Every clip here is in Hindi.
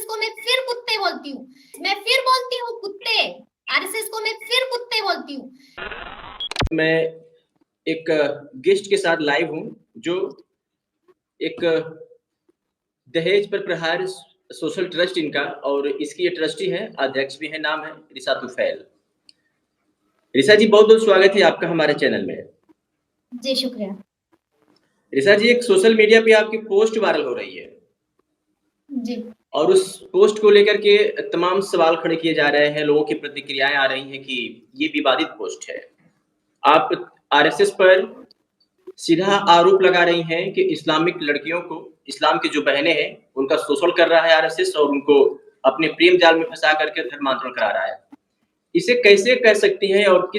को मैं फिर कुत्ते बोलती हूँ, मैं फिर बोलती हूँ कुत्ते, आरएसएस को मैं फिर कुत्ते बोलती हूँ। मैं एक गेस्ट के साथ लाइव हूँ जो एक दहेज पर प्रहार सोशल ट्रस्ट इनका, और इसकी ये ट्रस्टी है, अध्यक्ष भी है, नाम है रिसा तुफैल। रिसा जी, बहुत बहुत स्वागत है आपका हमारे चैनल में। जी शुक्रिया। रिसा जी, एक सोशल मीडिया पे आपकी पोस्ट वायरल हो रही है जी। और उस पोस्ट को लेकर के तमाम सवाल खड़े किए जा रहे हैं, लोगों की प्रतिक्रियाएं आ रही हैं कि ये विवादित पोस्ट है। आप आरएसएस पर सीधा आरोप लगा रही हैं कि इस्लामिक लड़कियों को, इस्लाम की जो बहनें हैं, उनका शोषण कर रहा है आरएसएस और उनको अपने प्रेम जाल में फंसा करके धर्मांतरण करा रहा है। इसे कैसे कर सकती हैं और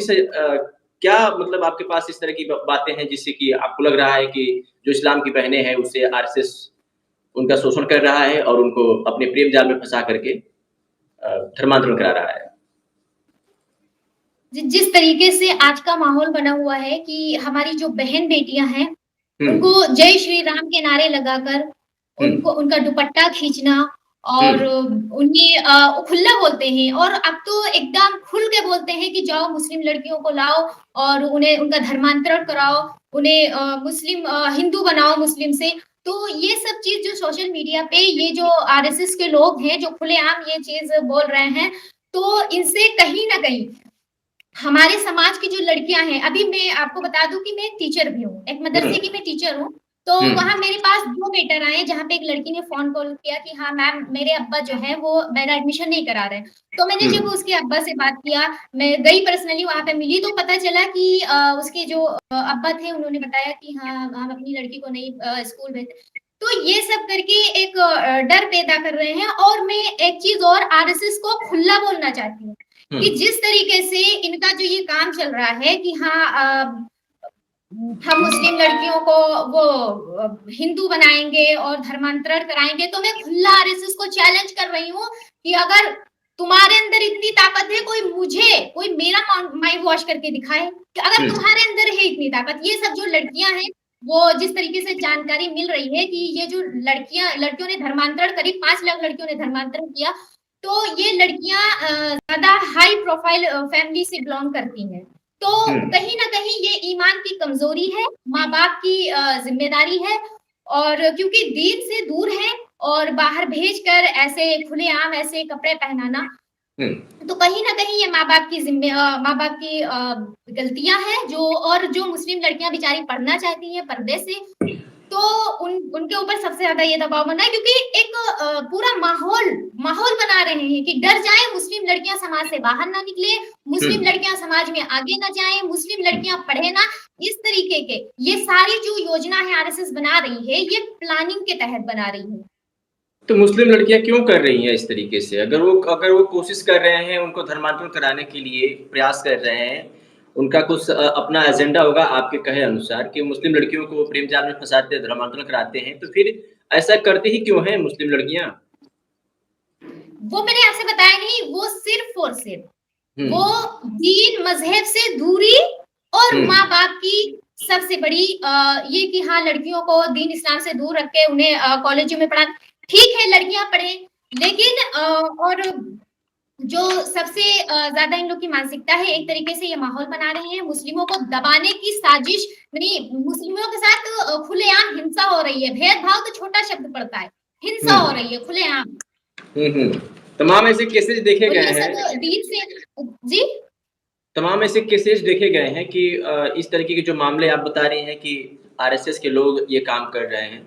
क्या मतलब आपके पास इस तरह की बातें हैं जिससे कि आपको लग रहा है कि जो इस्लाम की बहनें हैं उससे आरएसएस उनका शोषण कर रहा है और उनको अपने प्रेम जाल में फंसा करके धर्मांतरण करा रहा है? जिस तरीके से आज का माहौल बना हुआ है कि हमारी जो बहन बेटियां हैं उनको जय श्री राम के नारे लगाकर उनको उनका दुपट्टा खींचना और उन्हें खुला बोलते हैं, और अब तो एकदम खुल के बोलते हैं कि जाओ मुस्लिम लड़कियों को लाओ और उन्हें उनका धर्मांतरण कराओ, उन्हें मुस्लिम हिंदू बनाओ मुस्लिम से। तो ये सब चीज जो सोशल मीडिया पे ये जो आरएसएस के लोग हैं जो खुलेआम ये चीज बोल रहे हैं, तो इनसे कहीं ना कहीं हमारे समाज की जो लड़कियां हैं, अभी मैं आपको बता दूं कि मैं एक टीचर भी हूँ, एक मदरसे की मैं टीचर हूँ। तो वहां मेरे पास 2 मैटर आए जहाँ पे एक लड़की ने फोन कॉल किया कि हाँ मैम मेरे अब्बा जो है वो मेरा एडमिशन नहीं करा रहे हैं। तो मैंने जब उसके अब्बा से बात किया, मैं गई पर्सनली वहां पे मिली, तो पता चला कि उसके जो अब्बा थे उन्होंने बताया कि हाँ हम अपनी लड़की को नहीं स्कूल भेजते। तो ये सब करके एक डर पैदा कर रहे हैं। और मैं एक चीज और आरएसएस को खुला बोलना चाहती हूँ कि जिस तरीके से इनका जो ये काम चल रहा है कि हाँ हम मुस्लिम लड़कियों को वो हिंदू बनाएंगे और धर्मांतरण कराएंगे, तो मैं खुला आरएसएस को चैलेंज कर रही हूँ कि अगर तुम्हारे अंदर इतनी ताकत है, कोई मेरा माइंड वॉश करके दिखाए कि अगर तुम्हारे अंदर है इतनी ताकत। ये सब जो लड़कियां हैं वो जिस तरीके से जानकारी मिल रही है कि ये जो लड़कियों ने धर्मांतरण, करीब 5 लाख लड़कियों ने धर्मांतरण किया, तो ये लड़कियां ज्यादा हाई प्रोफाइल फैमिली से बिलोंग करती हैं। तो कहीं ना कहीं ये ईमान की कमजोरी है, माँ बाप की जिम्मेदारी है, और क्योंकि दीन से दूर है और बाहर भेजकर ऐसे खुलेआम ऐसे कपड़े पहनाना, तो कहीं ना कहीं ये माँ बाप की गलतियां हैं। जो मुस्लिम लड़कियां बेचारी पढ़ना चाहती हैं पर्दे से, तो उनके ऊपर सबसे ज्यादा ये दबाव बना है, क्योंकि एक पूरा माहौल बना रहे हैं कि डर जाए, मुस्लिम लड़कियां समाज से बाहर ना निकले, मुस्लिम लड़कियां समाज में आगे ना जाए, मुस्लिम लड़कियां पढ़े ना। इस तरीके के ये सारी जो योजना है आरएसएस बना रही है, ये प्लानिंग के तहत बना रही है। तो मुस्लिम लड़कियां क्यों कर रही हैं इस तरीके से? अगर वो कोशिश कर रहे हैं, उनको धर्मांतरण कराने के लिए प्रयास कर रहे हैं, उनका कुछ अपना एजेंडा होगा आपके कहे अनुसार कि मुस्लिम लड़कियों को प्रेम जाल में फंसाते, धर्मांतरण कराते हैं, तो फिर ऐसा करते ही क्यों हैं मुस्लिम लड़कियां? वो मैंने आपसे बताया नहीं, वो सिर्फ और सिर्फ वो दीन मजहब से दूरी और माँ बाप की सबसे बड़ी ये कि हाँ लड़कियों को दीन इस्लाम से दूर रख के उन्हें कॉलेजों में पढ़ा। ठीक है लड़कियां पढ़े, लेकिन और जो सबसे ज्यादा इन लोग की मानसिकता है, एक तरीके से ये माहौल बना रहे हैं, मुस्लिमों को दबाने की साजिश, यानी मुस्लिमों के साथ खुलेआम हिंसा हो रही है। भेदभाव तो छोटा शब्द पड़ता है, हिंसा हो रही है खुलेआम। तमाम ऐसे केसेस देखे गए हैं, दीन से जी तमाम ऐसे केसेस देखे गए हैं कि इस तरीके के जो मामले आप बता रहे हैं कि आरएसएस के लोग ये काम कर रहे हैं,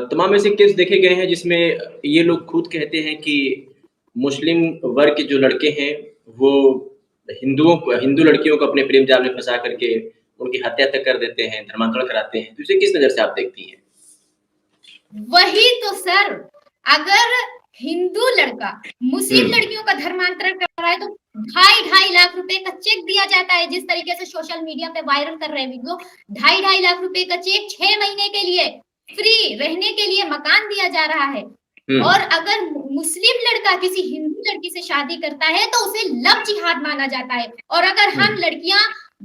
तमाम ऐसे केस देखे गए हैं जिसमें ये लोग खुद कहते हैं कि मुस्लिम वर्ग के जो लड़के हैं वो हिंदू लड़कियों को अपने प्रेम जाल में फंसा करके उनकी हत्या तक कर देते हैं, धर्मांतरण कराते हैं। तो इसे किस नजर से आप देखती हैं? वही तो सर, अगर हिंदू लड़का मुस्लिम लड़कियों का धर्मांतरण कर रहा है तो 2.5 लाख रुपए का चेक दिया जाता है। जिस तरीके से सोशल मीडिया पे वायरल कर रहे हैं वीडियो, 2.5 लाख रुपए का चेक 6 महीने के लिए फ्री रहने के लिए मकान दिया जा रहा है। और अगर मुस्लिम लड़का किसी हिंदू लड़की से शादी करता है तो उसे लव जिहाद माना जाता है। और अगर हम लड़कियां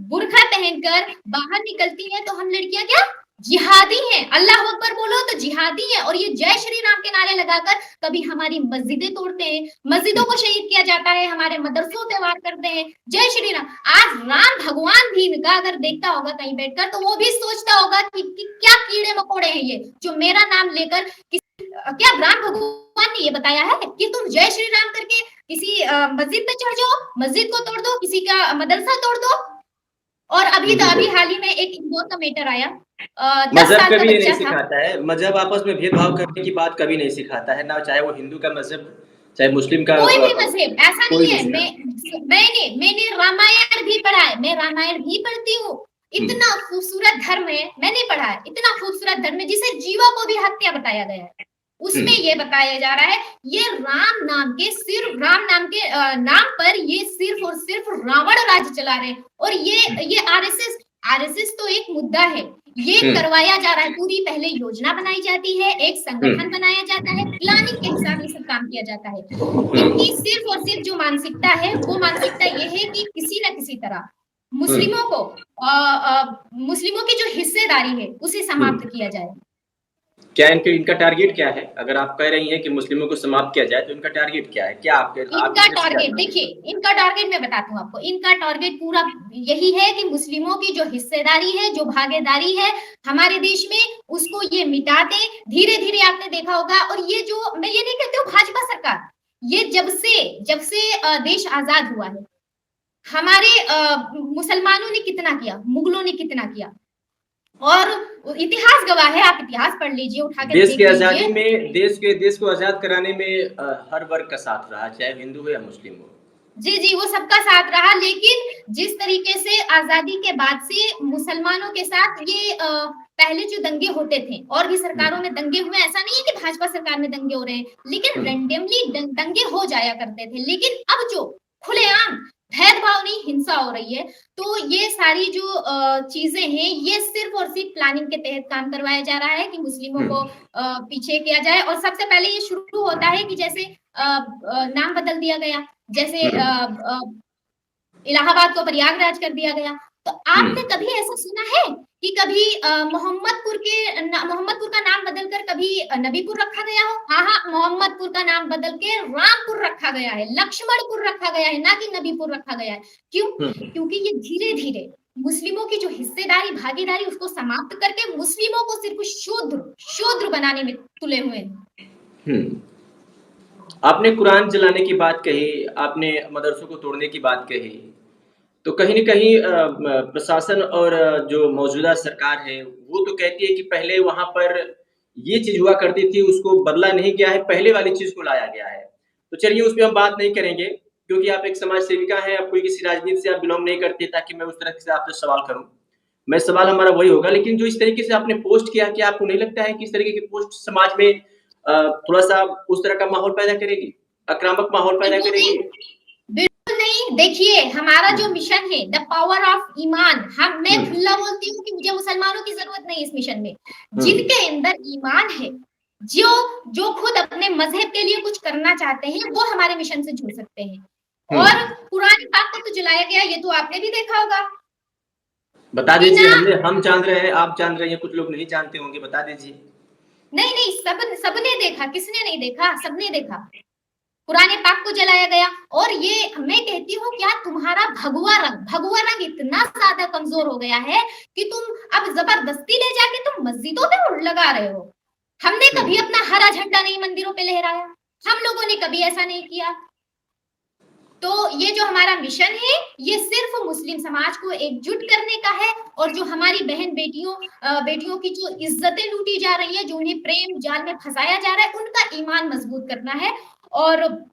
बुर्खा पहनकर बाहर निकलती हैं तो हम लड़कियां क्या जिहादी हैं, अल्लाह अकबर बोलो तो जिहादी है, और ये जय श्री राम के नारे लगाकर कभी हमारी मस्जिदें तोड़ते हैं, मस्जिदों को शहीद किया जाता है, हमारे मदरसों पे वार करते हैं। जय श्री राम। आज राम भगवान भी इनका अगर देखता होगा कहीं बैठकर तो वो भी सोचता होगा कि क्या कीड़े मकोड़े हैं ये जो मेरा नाम लेकर क्या राम भगवान ने ये बताया है कि तुम जय श्री राम करके किसी मस्जिद पे चढ़ जाओ, मस्जिद को तोड़ दो, किसी का मदरसा तोड़ दो। और अभी तो अभी हाल ही में एक इंदौर का मैटर आया, 10 मज़हब साल का कभी ये नहीं बच्चा था। सिखाता है, मज़हब आपस में भेदभाव करने की बात कभी नहीं सिखाता है, ना चाहे वो हिंदू का मज़हब, चाहे मुस्लिम का कोई भी मज़हब ऐसा कोई नहीं नहीं है। सिखाता। मैंने रामायण भी पढ़ा है, मैं रामायण भी पढ़ती हूँ। हुँ, इतना खूबसूरत धर्म है, मैंने पढ़ा है, इतना खूबसूरत धर्म है जिसे जीवा को भी हत्या बताया गया है। हुँ, उसमें ये बताया जा रहा है, ये राम नाम के सिर्फ राम नाम के नाम पर ये सिर्फ और सिर्फ रावण राज्य चला रहे हैं। और ये आरएसएस तो एक मुद्दा है, ये हुँ, करवाया जा रहा है। पूरी पहले योजना बनाई जाती है, एक हुँ, संगठन बनाया जाता है, प्लानिंग के हिसाब ये सब काम किया जाता है। इनकी हुँ, सिर्फ और सिर्फ जो मानसिकता है वो मानसिकता ये है कि किसी ना किसी तरह हुँ, मुस्लिमों को मुस्लिमों की जो हिस्सेदारी है उसे हुँ। समाप्त किया जाए। क्या इनका टारगेट क्या है? अगर आप कह रही हैं कि मुस्लिमों को समाप्त किया जाए, तो इनका टारगेट क्या है? क्या आपकी इनका नज़र से क्या टारगेट समझते देखिए, हैं? इनका टारगेट मैं बताती हूँ आपको। इनका टारगेट पूरा यही है कि मुस्लिमों की जो हिस्सेदारी है, जो भागीदारी है हमारे देश में, उसको ये मिटा दें। धीरे-धीरे आपने देखा होगा। और ये जो मैं ये नहीं कहती हूँ भाजपा सरकार, ये जब से देश आज़ाद हुआ है, हमारे मुसलमानों ने कितना किया, मुगलों ने कितना किया, और इतिहास गवाह है। आप इतिहास पढ़ लीजिए, उठा के देश की देख आज़ादी लीजिए। में देश को आज़ाद कराने में हर वर्ग का साथ रहा, चाहे हिंदू हो या मुस्लिम हो। जी, जी, वो सबका साथ रहा। लेकिन जिस तरीके से आज़ादी के बाद से मुसलमानों के साथ ये पहले जो दंगे होते थे, और भी हुँ, सरकारों में दंगे हुए, ऐसा नहीं है कि भाजपा सरकार में दंगे हो रहे हैं, लेकिन हुँ, रैंडमली दंगे हो जाया करते थे। लेकिन अब जो खुलेआम भेदभाव नहीं, हिंसा हो रही है, तो ये सारी जो चीज़ें हैं, ये सिर्फ़ और सिर्फ़ प्लानिंग के तहत काम करवाया जा रहा है कि मुस्लिमों हुँ, को पीछे किया जाए। और सबसे पहले ये शुरू होता है कि जैसे नाम बदल दिया गया। जैसे हुँ, इलाहाबाद को प्रयागराज कर दिया गया। तो हुँ, आपने कभी ऐसा सुना है कि कभी मोहम्मदपुर का नाम बदलकर कभी नबीपुर रखा गया हो? हाँ, हाँ, मोहम्मदपुर का नाम बदल के रामपुर रखा गया है, लक्ष्मणपुर रखा गया है, ना कि नबीपुर रखा गया है। क्यों? हुँ, क्योंकि ये धीरे-धीरे मुस्लिमों की जो हिस्सेदारी, भागीदारी उसको समाप्त करके मुस्लिमों को सिर्फ़ शूद्र शूद्र बनाने में तुले हुए हैं। हुँ। आपने कुरान जलाने की बात कही, आपने मदरसों को तोड़ने की बात कही। तो कहीं न कहीं प्रशासन और जो मौजूदा सरकार है, वो तो कहती है कि पहले वहाँ पर ये चीज़ हुआ करती थी, उसको बदला नहीं गया है, पहले वाली चीज़ को लाया गया है। तो चलिए उस पे हम बात नहीं करेंगे, क्योंकि आप एक समाज सेविका हैं, आप कोई किसी राजनीति से आप बिलॉन्ग नहीं करती ताकि मैं उस तरह से आपसे सवाल करूँ। मैं सवाल हमारा वही होगा, लेकिन जो इस तरीके से आपने पोस्ट किया, क्या आपको नहीं लगता है कि इस तरीके की पोस्ट समाज में थोड़ा-सा उस तरह का माहौल पैदा करेगी? आक्रामक माहौल पैदा बिल्कुल नहीं। करेगी? बिल्कुल नहीं। देखिए, हमारा हुँ, जो मिशन है द पावर ऑफ ईमान, हम मैं हुँ, खुला बोलती हूँ कि मुझे मुसलमानों की ज़रूरत नहीं इस मिशन में। हुँ, जिनके अंदर ईमान है, जो जो खुद अपने मज़हब के लिए कुछ करना चाहते हैं, वो हमारे मिशन से जुड़ सकते हैं। हुँ। और कुरान पाक को तो जलाया गया, ये तो आपने भी देखा होगा। बता दीजिए बिना हम जान रहे हैं, आप जान रही हैं, कुछ लोग नहीं जानते होंगे, बता दीजिए। नहीं, नहीं, सबने देखा, किसने नहीं देखा? सबने देखा। पुराने पाक को जलाया गया। और ये मैं कहती हूँ, क्या तुम्हारा भगवा रंग इतना ज़्यादा कमज़ोर हो गया है कि तुम अब ज़बरदस्ती ले जाके तुम मस्जिदों पे लगा रहे हो। हमने हुँ, कभी अपना हरा झंडा नहीं मंदिरों पे लहराया। हम लोगों ने कभी ऐसा नहीं किया। तो ये जो हमारा मिशन है, ये सिर्फ मुस्लिम समाज को एकजुट करने का है। और जो हमारी बहन बेटियों की जो इज्जतें लूटी जा रही है, जो उन्हें प्रेम जाल में फंसाया जा रहा है, उनका ईमान मजबूत करना है। और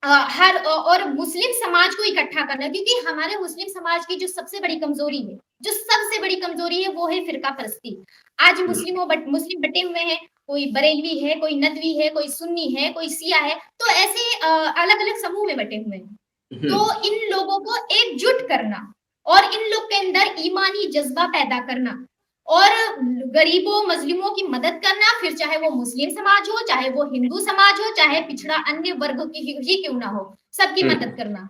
और मुस्लिम समाज को इकट्ठा करना है, क्योंकि हमारे मुस्लिम समाज की जो सबसे बड़ी कमजोरी है, वो है फिरका परस्ती। आज हुँ, मुस्लिम बटे हुए हैं। कोई बरेलवी है, कोई नदवी है, कोई सुन्नी है, कोई शिया है। तो ऐसे अलग अलग समूह में बटे हुए हैं। हुँ, तो इन लोगों को एकजुट करना, और इन लोग के अंदर ईमानी जज्बा पैदा करना, और गरीबों मजलूमों की मदद करना, फिर चाहे वो मुस्लिम समाज हो, चाहे वो हिंदू समाज हो, चाहे पिछड़ा अन्य वर्ग की ही क्यों ना हो, सबकी हुँ। मदद करना।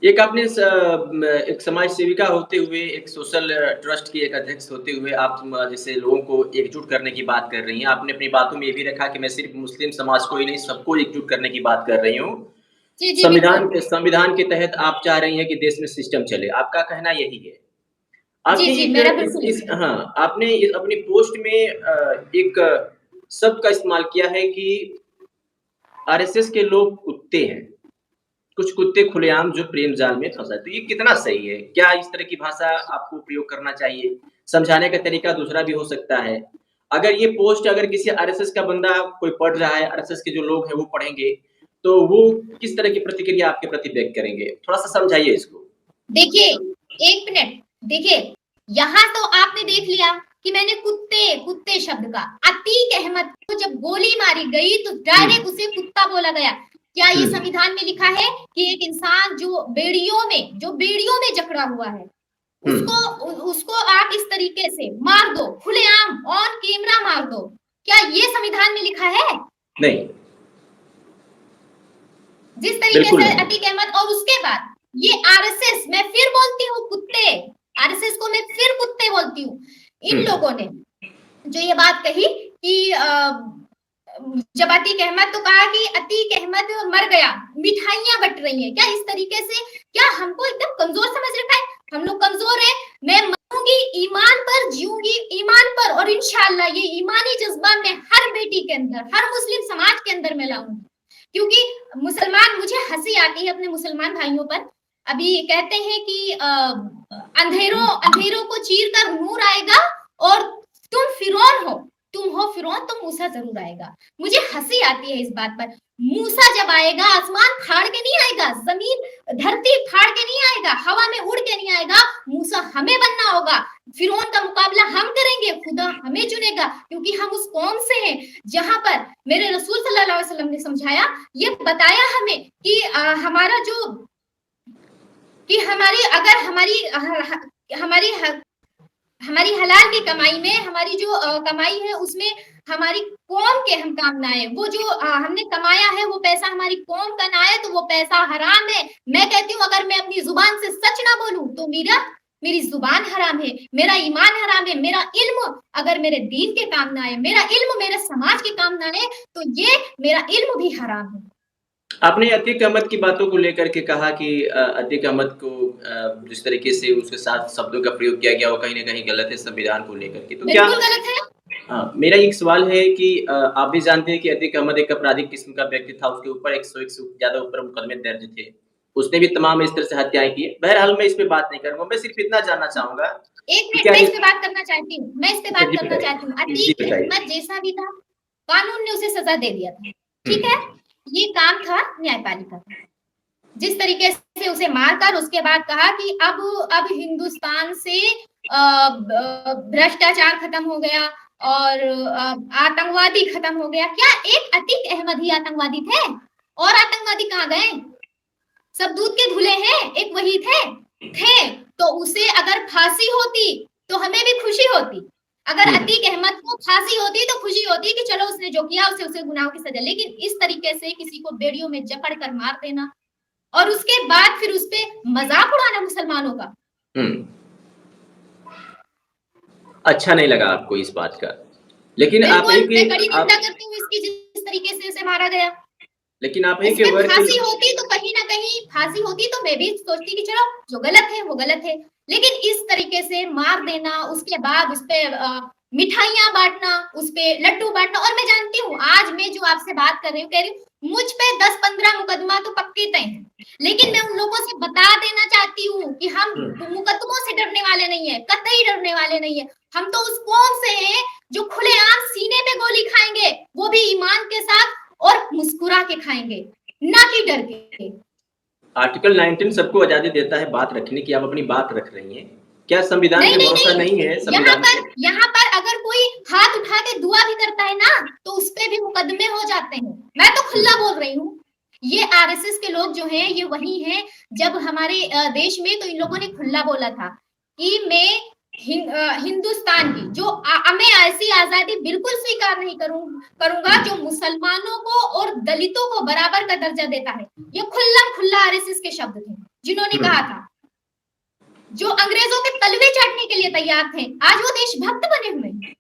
एक आपने एक समाज सेविका होते हुए, एक सोशल ट्रस्ट की एक अध्यक्ष होते हुए आप जैसे लोगों को एकजुट करने की बात कर रही हैं। आपने अपनी बातों में ये भी रखा कि मैं सिर्फ़ मुस्लिम समाज को ही नहीं, सबको एकजुट करने की बात कर रही हूँ। जी, जी, बिल्कुल। संविधान के तहत आप चाह रही हैं कि देश में सिस्टम चले, आपका कहना यही है। जी, आपने जी, एक मेरा बिल्कुल इस यही है। हाँ, आपने अपनी पोस्ट में एक शब्द का इस्तेमाल किया है कि आरएसएस के लोग कुत्ते हैं। कुछ कुत्ते खुलेआम जो प्रेम जाल में फँसा है। तो ये कितना सही है? क्या इस तरह की भाषा आपको प्रयोग करना चाहिए? समझाने का तरीका दूसरा भी हो सकता है। अगर ये पोस्ट अगर किसी आरएसएस का बंदा कोई पढ़ रहा है, आरएसएस के जो लोग हैं वो पढ़ेंगे, तो वो किस तरह की प्रतिक्रिया आपके प्रति व्यक्त करेंगे? थोड़ा-सा समझाइए इसको। देखिए, 1 मिनट, देखिए, यहाँ तो आपने देख लिया कि मैंने कुत्ते, कुत्ते शब्द का, अतीक अहमद को जब गोली मारी गई तो हुँ, डायरेक्ट उसे कुत्ता बोला गया। क्या हुँ, ये संविधान में लिखा है कि एक इंसान जो बेड़ियों में जकड़ा हुआ है, हुँ। उसको आप इस तरीके से मार दो, खुलेआम ऑन कैमरा मार दो। क्या ये संविधान में लिखा है? नहीं, जिस तरीके बिल्कुल से नहीं। अतीक अहमद और उसके बाद ये आरएसएस, मैं फिर बोलती हूँ कुत्ते, आरएसएस को मैं फिर कुत्ते बोलती हूँ। इन हुँ, लोगों ने जो ये बात कही कि जब अतीक अहमद तो कहा कि अतीक अहमद मर गया, मिठाइयां बट रही हैं। क्या इस तरीके से, क्या हमको एकदम कमजोर समझ रखा है? हम लोग कमजोर हैं। मैं मरूंगी ईमान पर, जीऊंगी ईमान पर, और इंशाल्लाह ये ईमानी जज्बा मैं हर बेटी के अंदर, हर मुस्लिम समाज के अंदर मैं लाऊंगी। क्योंकि मुसलमान, मुझे हंसी आती है अपने मुसलमान भाइयों पर। अभी कहते हैं कि अंधेरों अंधेरों को चीर कर नूर आएगा, और तुम फिरौन हो, तुम हो फिरौन तो मूसा जरूर आएगा। मुझे हंसी आती है इस बात पर। मूसा जब आएगा आसमान फाड़ के नहीं आएगा, जमीन धरती फाड़ के नहीं आएगा, हवा में उड़ के नहीं आएगा। मूसा हमें बनना होगा, फिरौन का मुकाबला हम करेंगे, खुदा हमें चुनेगा, क्योंकि हम उस कौम से हैं जहां पर मेरे रसूल सल्लल्लाहु अलैहि वसल्लम ने समझाया, ये बताया हमें कि हमारा जो, कि हमारी अगर हमारी हमारी हलाल की कमाई में, हमारी जो कमाई है उसमें हमारी कौम के हम काम ना आए, वो जो हमने कमाया है वो पैसा हमारी कौम का ना आए, तो वो पैसा हराम है। मैं कहती हूँ अगर मैं अपनी जुबान से सच ना बोलूं तो मेरी जुबान हराम है, मेरा ईमान हराम है, मेरा इल्म अगर मेरे दीन के काम ना आए, मेरा इल्म मेरे समाज के काम ना आए, तो ये मेरा इल्म भी हराम है। आपने अतीक अहमद की बातों को लेकर के कहा कि अतीक अहमद को जिस तरीके से उसके साथ शब्दों का प्रयोग किया गया वो कहीं न कहीं गलत है संविधान को लेकर के। तो क्या बिल्कुल गलत है। हाँ, मेरा एक सवाल है कि आप भी जानते हैं कि अतीक अहमद एक आपराधिक किस्म का व्यक्ति था, उसके ऊपर 101 से ज़्यादा ऊपर मुकदमे दर्ज थे। उसने भी तमाम इस तरह से हत्याएँ की हैं। बहरहाल मैं इस पे बात नहीं करूँगा, मैं सिर्फ़ इतना जानना चाहूँगा एक कि मिनट, क्या मैं इस ये पे बात करना चाहती हूँ, मैं इस पे अच्छा बात जी करना चाहती हूँ। बताइए। जी अतीक बताइए। अहमद जैसा भी था, कानून ने उसे सजा दे दिया था, हुँ, ठीक है? ये काम था न्यायपालिका का। जिस तरीके से उसे मारकर उसके बाद कहा कि अब हिंदुस्तान से भ्रष्टाचार खत्म हो गया और आतंकवादी खत्म हो गया। क्या एक अतीक अहमद ही आतंकवादी थे? और आतंकवादी कहाँ गए? सब दूध के धुले हैं, एक वही थे। तो उसे अगर फांसी होती तो हमें भी खुशी होती। अगर हुँ। अतीक अहमद को फांसी होती तो खुशी होती कि चलो उसने जो किया उसे गुनाहों की सजा। लेकिन इस तरीके से किसी को बेड़ियों में जकड़ कर मार देना और उसके बाद फिर उसपे मजाक उड़ाना मुसलमानों का। हुँ। अच्छा नहीं लगा आपको इस बात का। लेकिन आप बिल्कुल, हैं मैं कि कड़ी निंदा आप करती हूँ इसकी, जिस तरीके से उसे मारा गया। लेकिन आप हैं कि इसपे वर्ग के फांसी होती तो कहीं न कहीं फांसी होती तो मैं भी सोचती कि चलो जो गलत है वो गलत है। लेकिन इस तरीके से मार देना, उसके बाद उसपे मिठाइयाँ बाँटना, उसपे लड्डू बाँटना, और मैं जानती हूँ आज मैं जो आपसे बात कर रही हूँ, कह रही हूँ मुझ पे 10-15 मुकदमा तो पक्के तय हैं। लेकिन मैं उन लोगों से बता देना चाहती हूँ कि हम हुँ। मुकदमों से डरने वाले नहीं हैं, कतई डरने वाले नहीं हैं। हम तो उस कौम से हैं जो खुलेआम सीने पे गोली खाएँगे, वो भी ईमान के साथ और मुस्कुरा के खाएँगे। ना कि डर के। आर्टिकल 19 सबको आज़ादी देता है बात रखने की, आप अपनी बात रख रही हैं। क्या संविधान नहीं, पे नहीं, भरोसा नहीं नहीं। है यहाँ संविधान पर पे? यहाँ पर अगर कोई हाथ उठा के दुआ भी करता है ना, तो उसपे भी मुकदमे हो जाते हैं। मैं तो हुँ, खुला बोल रही हूँ। ये आरएसएस के लोग जो हैं, ये वही हैं, जब हमारे देश में तो इन लोगों ने खुला बोला था कि मैं हिंदुस्तान की जो मैं ऐसी आज़ादी बिल्कुल स्वीकार नहीं करूँगा हुँ, जो मुसलमानों को और दलितों को बराबर का दर्जा देता है। ये खुल्लम-खुल्ला आरएसएस के शब्द थे। जिन्होंने कहा था, जो अंग्रेजों के तलवे चाटने के लिए तैयार थे, आज वो देशभक्त बने हुए हैं।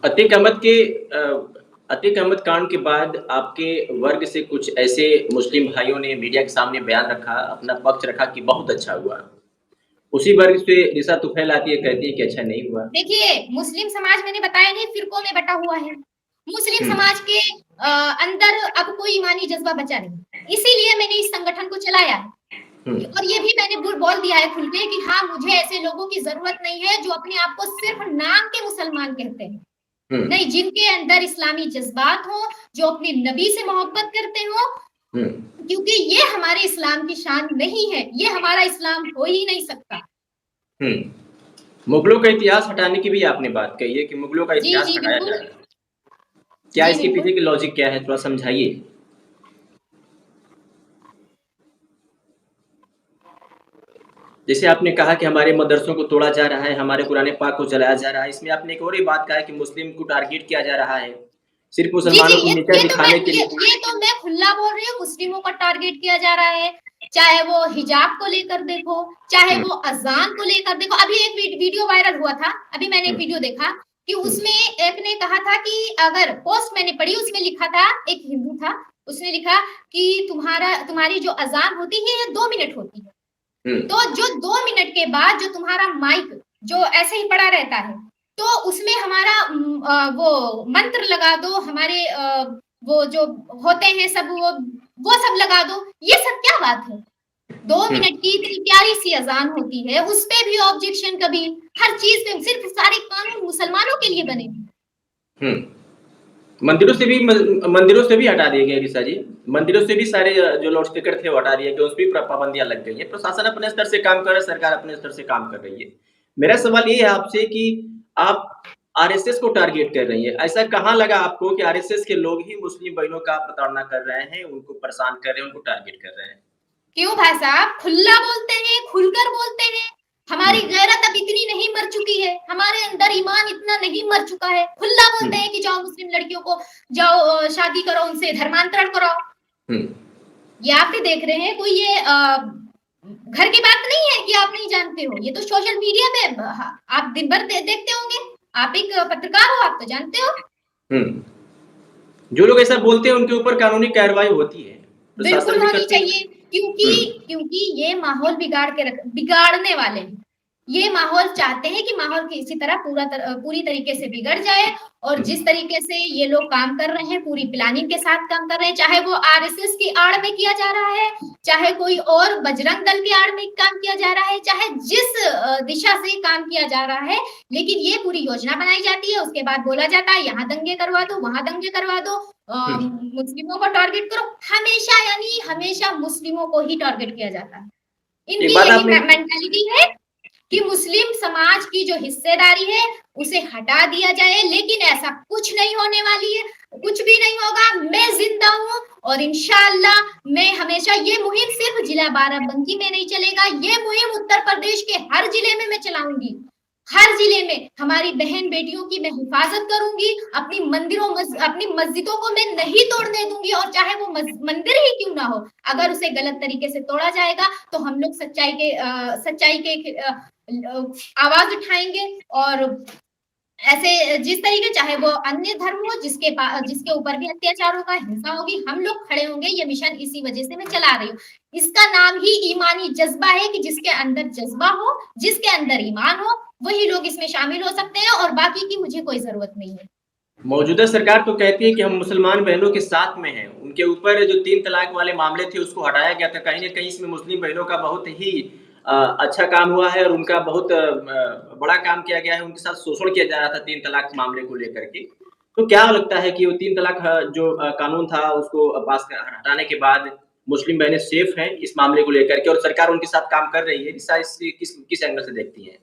अतीक अहमद कांड के बाद आपके वर्ग से कुछ ऐसे मुस्लिम भाइयों ने मीडिया के सामने बयान रखा, अपना पक्ष रखा कि बहुत अच्छा हुआ। उसी वर्ग से रिसा तुफैल आती है, कहती है कि अच्छा नहीं हुआ। देखिए, मुस्लिम समाज मैंने बताया नहीं फिरकों में बटा हुआ है। मुस्लिम समाज के अंदर अब कोई ईमानी जज्बा बचा नहीं, इसीलिए मैंने इस संगठन को चलाया है। और ये भी मैंने बोल दिया है खुल के कि हाँ, मुझे ऐसे लोगों की जरूरत नहीं है जो अपने आप को सिर्फ नाम के मुसलमान कहते हैं। नहीं, जिनके अंदर इस्लामी जज्बात हो, जो अपने नबी से मोहब्बत करते हो, क्योंकि ये हमारे इस्लाम की शान नहीं है, ये हमारा इस्लाम हो ही नहीं सकता। मुगलों का इतिहास हटाने की भी आपने बात कही है कि मुगलों का इतिहास हटाया जाए। क्या इसके पीछे की लॉजिक क्या है, थोड़ा समझाइए। जैसे आपने कहा कि हमारे मदरसों को तोड़ा जा रहा है, हमारे कुरान पाक को जलाया जा रहा है, इसमें आपने एक और ही बात कहा है कि मुस्लिम को टारगेट किया जा रहा है, सिर्फ मुसलमानों को नीचा दिखाने के लिए। ये तो मैं खुला बोल रही हूँ, मुस्लिमों का टारगेट किया जा रहा है, चाहे वो हिजाब को लेकर देखो, चाहे वो अजान को लेकर देखो। अभी एक वीडियो वायरल हुआ था, अभी मैंने एक वीडियो देखा कि उसमें एक ने कहा था कि अगर पोस्ट मैंने पढ़ी, उसमें लिखा था, एक हिंदू था, उसने लिखा कि तुम्हारी जो अजान होती है ये 2 मिनट होती है, तो जो 2 मिनट के बाद जो तुम्हारा माइक जो ऐसे ही पड़ा रहता है, तो उसमें हमारा वो मंत्र लगा दो, हमारे वो जो होते हैं सब वो सब लगा दो। ये सब क्या बात है? 2 मिनट की इतनी प्यारी सी अजान होती है, उस पे भी ऑब्जेक्शन कभी, हर चीज पे सिर्फ सारे कानून मुसलमानों के लिए बने। मंदिरों से भी हटा दिए गए रिसा जी, मंदिरों से भी सारे जो लाउड स्पीकर थे वो हटा दिए गए, उस पर पाबंदियां लग गई है। प्रशासन अपने स्तर से काम कर रहा है, सरकार अपने स्तर से काम कर रही है। मेरा सवाल ये है आपसे कि आप आरएसएस को टारगेट कर रही है, ऐसा कहाँ लगा आपको कि आरएसएस के लोग ही मुस्लिम बहनों का प्रताड़ना कर रहे हैं, उनको परेशान कर रहे हैं, उनको टारगेट कर रहे हैं? क्यों भाई साहब, खुला बोलते हैं, खुलकर बोलते हैं। हमारी गैरत अब इतनी नहीं मर चुकी है, हमारे अंदर ईमान इतना नहीं मर चुका है। खुला बोलते हैं कि जाओ मुस्लिम लड़कियों को जाओ शादी करो, उनसे धर्मांतरण करो। ये आप भी देख रहे हैं, कोई ये घर की बात नहीं है कि आप नहीं जानते हो, ये तो सोशल मीडिया पे आप दिन भर देखते होंगे, आप एक पत्रकार हो, आप तो जानते हो। जो लोग ऐसा बोलते हैं उनके ऊपर कानूनी कार्रवाई होती है, बिल्कुल होनी चाहिए, क्योंकि ये माहौल बिगाड़ने वाले हैं। ये माहौल चाहते हैं कि माहौल किसी तरह पूरी तरीके से बिगड़ जाए, और जिस तरीके से ये लोग काम कर रहे हैं, पूरी प्लानिंग के साथ काम कर रहे हैं, चाहे वो आरएसएस की आड़ में किया जा रहा है, चाहे कोई और बजरंग दल की आड़ में काम किया जा रहा है, चाहे जिस दिशा से काम किया जा रहा है, लेकिन ये पूरी योजना बनाई जाती है। उसके बाद बोला जाता है यहाँ दंगे करवा दो, वहां दंगे करवा दो, मुस्लिमों को टारगेट करो, हमेशा, यानी हमेशा मुस्लिमों को ही टारगेट किया जाता है। इनकी यही मेंटालिटी है कि मुस्लिम समाज की जो हिस्सेदारी है उसे हटा दिया जाए, लेकिन ऐसा कुछ नहीं होने वाली है, कुछ भी नहीं होगा। मैं जिंदा हूँ और इंशाअल्लाह मैं हमेशा, ये मुहिम सिर्फ जिला बाराबंकी में नहीं चलेगा, ये मुहिम उत्तर प्रदेश के हर जिले में मैं चलाऊंगी। हर जिले में हमारी बहन बेटियों की मैं हिफाजत करूंगी, अपनी अपनी मस्जिदों को मैं नहीं तोड़ने दूंगी, और चाहे वो मंदिर ही क्यों ना हो, अगर उसे गलत तरीके से तोड़ा जाएगा तो हम लोग सच्चाई के आवाज उठाएंगे। और ऐसे जिस तरीके, चाहे वो अन्य धर्म हो, जिसके ऊपर भी अत्याचार होगा, हिंसा होगी, हम लोग खड़े होंगे। ये मिशन इसी वजह से मैं चला रही हूँ। इसका नाम ही ईमानी जज्बा है कि जिसके अंदर जज्बा हो, जिसके अंदर ईमान हो, वही लोग इसमें शामिल हो सकते हैं, और बाकी की मुझे कोई जरूरत नहीं है। मौजूदा सरकार तो कहती है कि हम मुसलमान बहनों के साथ में हैं, उनके ऊपर जो 3 तलाक वाले मामले थे उसको हटाया गया था, कहीं न कहीं इसमें मुस्लिम बहनों का बहुत ही अच्छा काम हुआ है, और उनका बहुत बड़ा काम किया गया है, उनके साथ शोषण किया जा रहा था 3 तलाक मामले को लेकर के। तो क्या लगता है कि वो 3 तलाक जो कानून था उसको हटाने के बाद मुस्लिम बहनें सेफ हैं इस मामले को लेकर के, और सरकार उनके साथ काम कर रही है, किस एंगल से देखती हैं?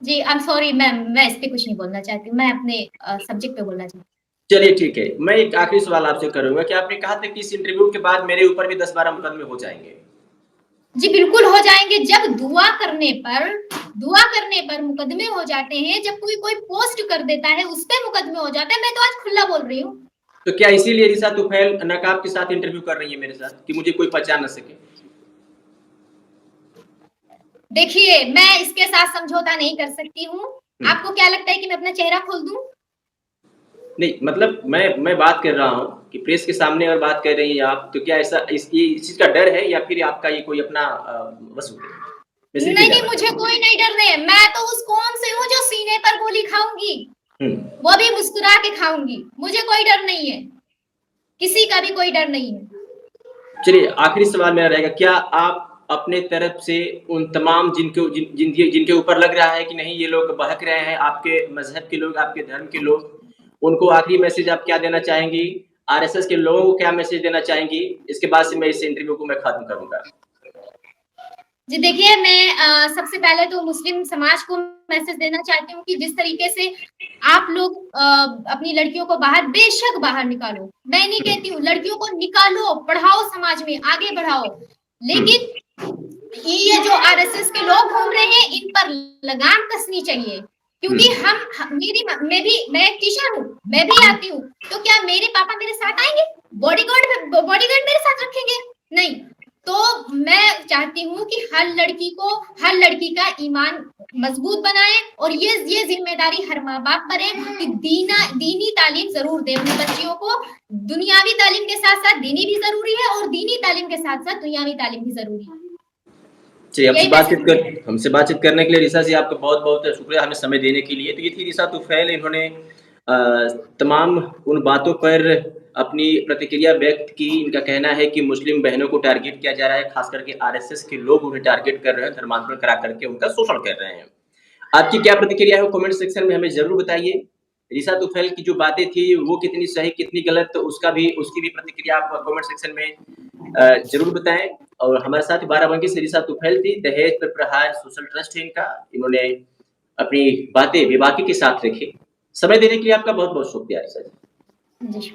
जी, आई एम सॉरी मैम, मैं इस पे कुछ नहीं बोलना चाहती, मैं अपने सब्जेक्ट पे बोलना चाहती हूँ। चलिए ठीक है, मैं एक आखिरी सवाल आपसे करूँगा कि आपने कहा था कि इस इंटरव्यू के बाद मेरे ऊपर भी 10-12 मुकदमे हो जाएँगे। जी बिल्कुल हो जाएंगे। जब दुआ करने पर मुकदमे हो जाते हैं, जब कोई पोस्ट कर देता है उस पे मुकदमे हो जाते हैं, मैं तो आज खुला बोल रही हूँ। तो क्या इसीलिए रिसा तुफैल नकाब के साथ इंटरव्यू कर रही है मेरे साथ कि मुझे कोई पहचान ना सके? देखिए, मैं इसके साथ समझौता नहीं कर सकती हूँ। आपको क्या लगता है कि मैं अपना चेहरा खोल दूँ? नहीं, मतलब मैं बात कर रहा हूँ कि प्रेस के सामने और बात कर रही हैं आप, तो क्या ऐसा इस चीज़ का डर है या फिर आपका ये कोई अपना वसूल है? मैं सिर्फ़ ये नहीं, नहीं, जानना मुझे चाहता कोई नहीं डर है। मैं तो उस कौम से हूँ जो सीने पर गोली खाऊँगी, हूँ। वो भी मुस्कुरा के खाऊँगी। मुझे कोई डर नहीं है, किसी का भी कोई डर नहीं है। चलिए, आखिरी सवाल मेरा रहेगा, क्या आप अपने तरफ से उन तमाम जिनके ऊपर लग रहा है कि नहीं ये लोग बहक रहे हैं, आपके मज़हब के लोग, आपके धर्म के लोग, उनको आखिरी मैसेज आप क्या देना चाहेंगी? आरएसएस के लोगों को क्या मैसेज देना चाहेंगी? इसके बाद से मैं इस इंटरव्यू को मैं खत्म करूँगा। जी देखिए, मैं सबसे पहले तो मुस्लिम समाज को मैसेज देना चाहती हूँ कि जिस तरीके से आप लोग अपनी लड़कियों को बेशक बाहर निकालो। मैं नहीं हुँ, कहती हूँ, लड़कियों को निकालो, पढ़ाओ समाज में, आगे बढ़ाओ। हुँ, लेकिन ये जो आरएसएस के लोग घूम रहे हैं, इन पर लगाम कसनी चाहिए। हुँ। क्योंकि मैं एक टीचर हूँ, मैं भी आती हूँ, तो क्या मेरे पापा मेरे साथ आएँगे? बॉडीगार्ड मेरे साथ रखेंगे? नहीं। तो मैं चाहती हूँ कि हर लड़की का ईमान मजबूत बनाएँ और ये ज़िम्मेदारी हर माँ-बाप पर है कि दीनी तालीम ज़रूर दें अपनी बच्चियों को। दुनियावी तालीम के साथ-साथ दीनी भी ज़रूरी है और दीनी तालीम के साथ-साथ दुनियावी तालीम भी ज़रूरी है। चलिए, यही मैसेज मुझे हमसे बातचीत करने के लिए रिसा जी आपका बहुत-बहुत शुक्रिया हमें समय देने के लिए। तो ये थी रिसा तुफैल, इन्होंने तमाम उन बातों पर अपनी प्रतिक्रिया व्यक्त की। इनका कहना है कि मुस्लिम बहनों को टारगेट किया जा रहा है, ख़ास करके आरएसएस के लोग उन्हें टारगेट कर रहे हैं, धर्मांतरण करा करके उनका शोषण कर रहे हैं। आपकी क्या प्रतिक्रिया है वो कमेंट सेक्शन में हमें ज़रूर बताइए। रिसा तुफैल की जो बातें थी वो कितनी सही, कितनी गलत, तो उसकी भी प्रतिक्रिया आप कमेंट सेक्शन में ज़रूर बताएँ। और हमारे साथ बाराबंकी से रिसा तुफैल थी, दहेज पर प्रहार सोशल ट्रस्ट है इनका। इन्होंने अपनी बातें बेबाकी के साथ रखी। समय देने के लिए आपका बहुत-बहुत शुक्रिया रिसा जी। जी।